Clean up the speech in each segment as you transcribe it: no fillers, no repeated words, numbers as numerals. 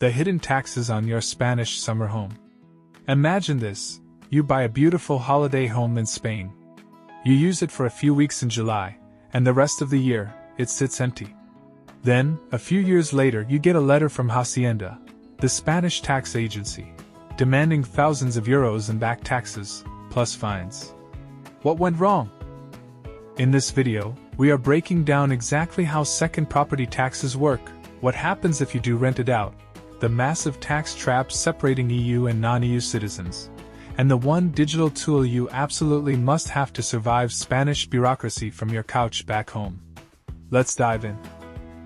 The hidden taxes on your Spanish summer home. Imagine this: you buy a beautiful holiday home in Spain. You use it for a few weeks in July, and the rest of the year, it sits empty. Then, a few years later, you get a letter from Hacienda, the Spanish tax agency, demanding thousands of euros in back taxes, plus fines. What went wrong? In this video, we are breaking down exactly how second property taxes work, what happens if you do rent it out, the massive tax trap separating EU and non-EU citizens, and the one digital tool you absolutely must have to survive Spanish bureaucracy from your couch back home. Let's dive in.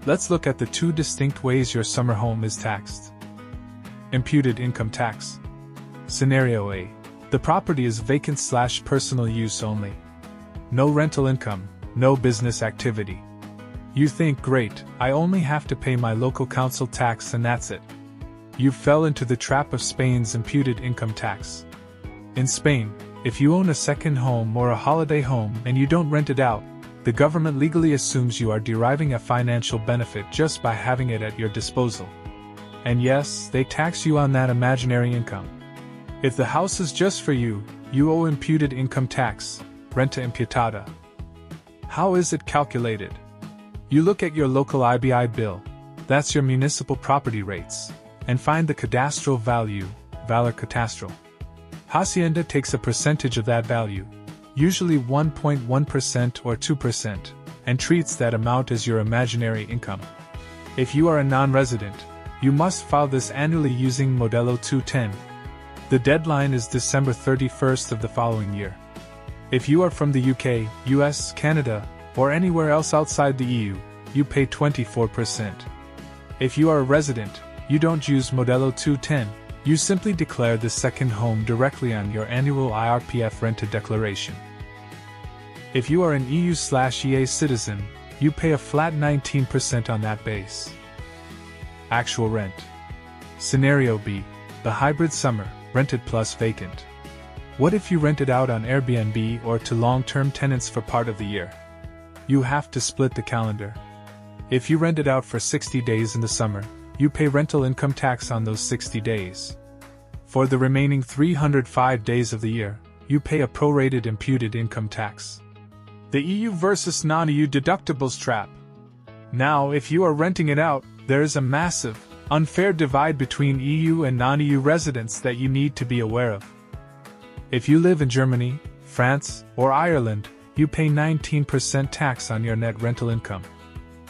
Let's look at the two distinct ways your summer home is taxed. Imputed income tax. Scenario A. The property is vacant/personal use only. No rental income, no business activity. You think, great, I only have to pay my local council tax and that's it. You fell into the trap of Spain's imputed income tax. In Spain, if you own a second home or a holiday home and you don't rent it out, the government legally assumes you are deriving a financial benefit just by having it at your disposal. And yes, they tax you on that imaginary income. If the house is just for you, you owe imputed income tax, renta imputada. How is it calculated? You look at your local IBI bill, that's your municipal property rates, and find the cadastral value, valor catastral. Hacienda takes a percentage of that value, usually 1.1% or 2%, and treats that amount as your imaginary income. If you are a non-resident, you must file this annually using Modelo 210. The deadline is December 31st of the following year. If you are from the UK, US, Canada, or anywhere else outside the EU, you pay 24%. If you are a resident, you don't use Modelo 210, you simply declare the second home directly on your annual IRPF renta declaration. If you are an EU/EA citizen, you pay a flat 19% on that base. Actual rent. Scenario B. The hybrid summer, rented plus vacant. What if you rent it out on Airbnb or to long-term tenants for part of the year? You have to split the calendar. If you rent it out for 60 days in the summer, you pay rental income tax on those 60 days. For the remaining 305 days of the year, you pay a prorated imputed income tax. The EU versus non-EU deductibles trap. Now, if you are renting it out, there is a massive, unfair divide between EU and non-EU residents that you need to be aware of. If you live in Germany, France, or Ireland, you pay 19% tax on your net rental income.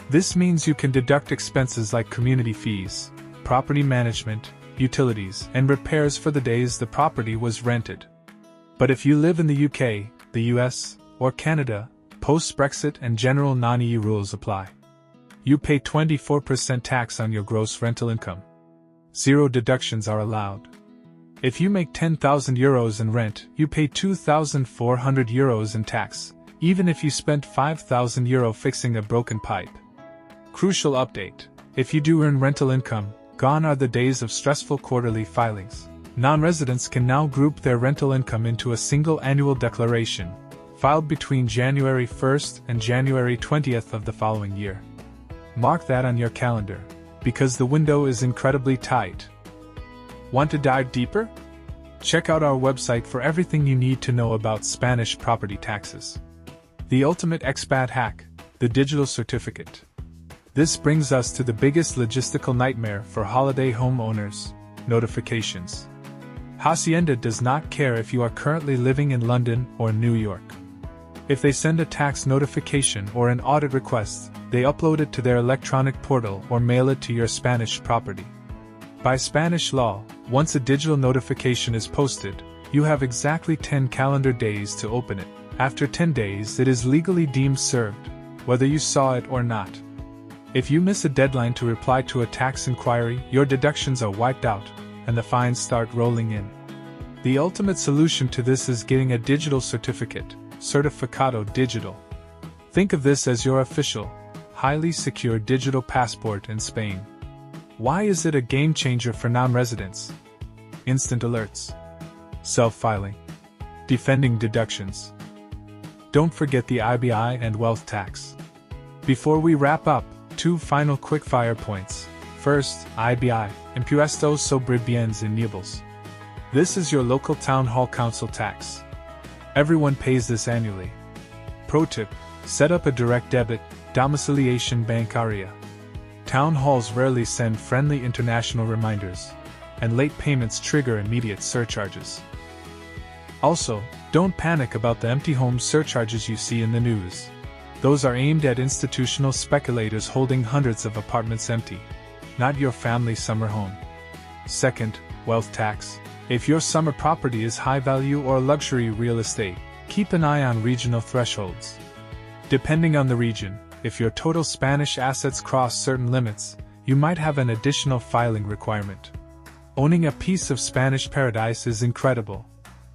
This means you can deduct expenses like community fees, property management, utilities, and repairs for the days the property was rented. But if you live in the UK, the US, or Canada, post-Brexit and general non-EU rules apply. You pay 24% tax on your gross rental income. Zero deductions are allowed. If you make 10,000 euros in rent, you pay 2,400 euros in tax, even if you spent 5,000 euro fixing a broken pipe. Crucial update: if you do earn rental income, gone are the days of stressful quarterly filings. Non-residents can now group their rental income into a single annual declaration, filed between January 1st and January 20th of the following year. Mark that on your calendar, because the window is incredibly tight. Want to dive deeper? Check out our website for everything you need to know about Spanish property taxes. The ultimate expat hack, the digital certificate. This brings us to the biggest logistical nightmare for holiday home owners: notifications. Hacienda does not care if you are currently living in London or New York. If they send a tax notification or an audit request, they upload it to their electronic portal or mail it to your Spanish property. By Spanish law, once a digital notification is posted, you have exactly 10 calendar days to open it. After 10 days, it is legally deemed served, whether you saw it or not. If you miss a deadline to reply to a tax inquiry, your deductions are wiped out, and the fines start rolling in. The ultimate solution to this is getting a digital certificate, Certificado Digital. Think of this as your official, highly secure digital passport in Spain. Why is it a game changer for non-residents? Instant alerts. Self-filing. Defending deductions. Don't forget the IBI and wealth tax. Before we wrap up, two final quick-fire points. First, IBI, Impuestos sobre Bienes Inmuebles. This is your local town hall council tax. Everyone pays this annually. Pro tip: set up a direct debit, domiciliation bancaria. Town halls rarely send friendly international reminders, and late payments trigger immediate surcharges. Also, don't panic about the empty home surcharges you see in the news. Those are aimed at institutional speculators holding hundreds of apartments empty, not your family summer home. Second, wealth tax. If your summer property is high value or luxury real estate, keep an eye on regional thresholds. Depending on the region, if your total Spanish assets cross certain limits, you might have an additional filing requirement. Owning a piece of Spanish paradise is incredible,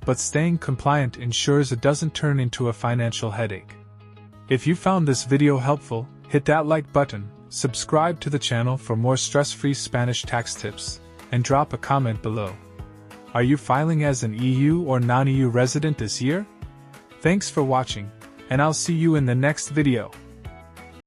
but staying compliant ensures it doesn't turn into a financial headache. If you found this video helpful, hit that like button, subscribe to the channel for more stress-free Spanish tax tips, and drop a comment below. Are you filing as an EU or non-EU resident this year? Thanks for watching, and I'll see you in the next video.